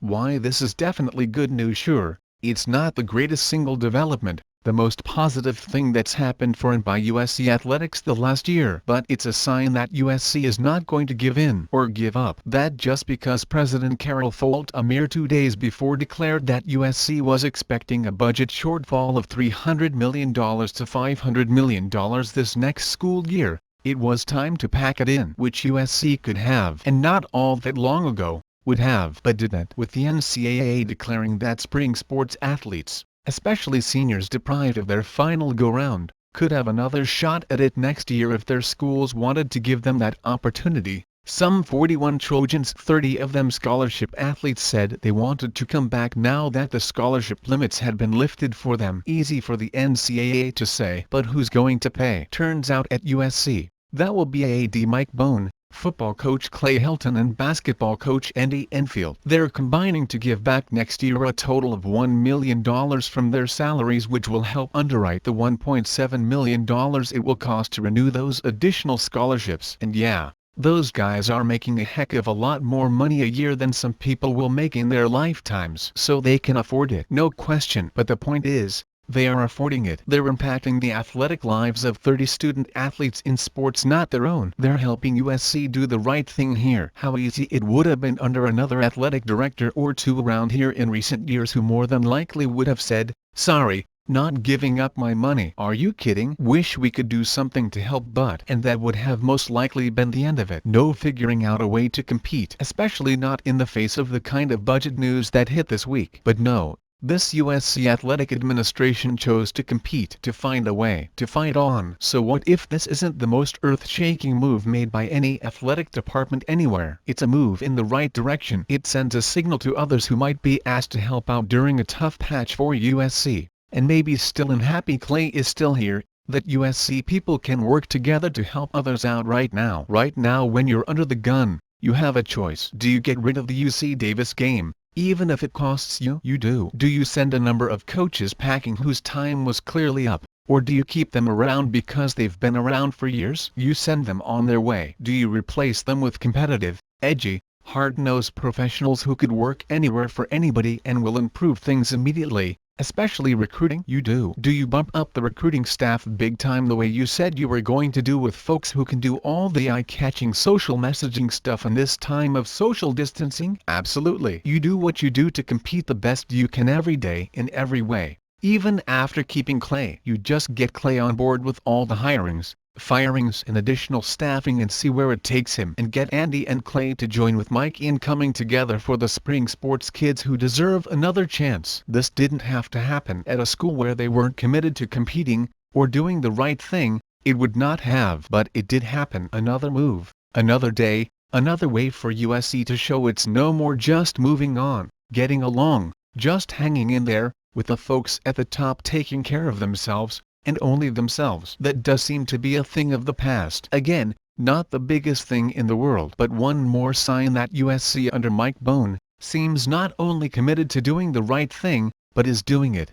Why this is definitely good news. Sure, it's not the greatest single development, the most positive thing that's happened for and by USC athletics the last year, but it's a sign that USC is not going to give in or give up. That just because President Carol Folt a mere 2 days before declared that USC was expecting a budget shortfall of $300 million to $500 million this next school year, it was time to pack it in, which USC could have, and not all that long ago, would have, but did that with the NCAA declaring that spring sports athletes, especially seniors deprived of their final go-round, could have another shot at it next year if their schools wanted to give them that opportunity. Some 41 Trojans, 30 of them scholarship athletes, said they wanted to come back now that the scholarship limits had been lifted for them. Easy for the NCAA to say, but who's going to pay? Turns out at USC, that will be AD Mike Bohn, football coach Clay Helton and basketball coach Enfield. They're combining to give back next year a total of $1 million from their salaries, which will help underwrite the $1.7 million it will cost to renew those additional scholarships. And yeah, those guys are making a heck of a lot more money a year than some people will make in their lifetimes, so they can afford it, no question. But the point is, they are affording it. They're impacting the athletic lives of 30 student athletes in sports not their own. They're helping USC do the right thing here. How easy it would have been under another athletic director or two around here in recent years who more than likely would have said, "Sorry, not giving up my money." Are you kidding? Wish we could do something to help, but and that would have most likely been the end of it. No figuring out a way to compete, especially not in the face of the kind of budget news that hit this week. But no. This USC athletic administration chose to compete, to find a way, to fight on. So what if this isn't the most earth-shaking move made by any athletic department anywhere? It's a move in the right direction. It sends a signal to others who might be asked to help out during a tough patch for USC, and maybe still unhappy Clay is still here, that USC people can work together to help others out right now. Right now, when you're under the gun, you have a choice. Do you get rid of the UC Davis game, even if it costs you? You do. Do you send a number of coaches packing whose time was clearly up, or do you keep them around because they've been around for years? You send them on their way. Do you replace them with competitive, edgy, hard-nosed professionals who could work anywhere for anybody and will improve things immediately, especially recruiting? You do. Do you bump up the recruiting staff big time the way you said you were going to do with folks who can do all the eye-catching social messaging stuff in this time of social distancing? Absolutely. You do what you do to compete the best you can every day in every way. Even after keeping Clay, you just get Clay on board with all the hirings, firings and additional staffing and see where it takes him, and get Andy and Clay to join with Mike in coming together for the spring sports kids who deserve another chance. This didn't have to happen at a school where they weren't committed to competing or doing the right thing. It would not have, but it did happen. Another move, another day, another way for USC to show it's no more just moving on, getting along, just hanging in there, with the folks at the top taking care of themselves, and only themselves. That does seem to be a thing of the past. Again, not the biggest thing in the world, but one more sign that USC under Mike Bohn seems not only committed to doing the right thing, but is doing it.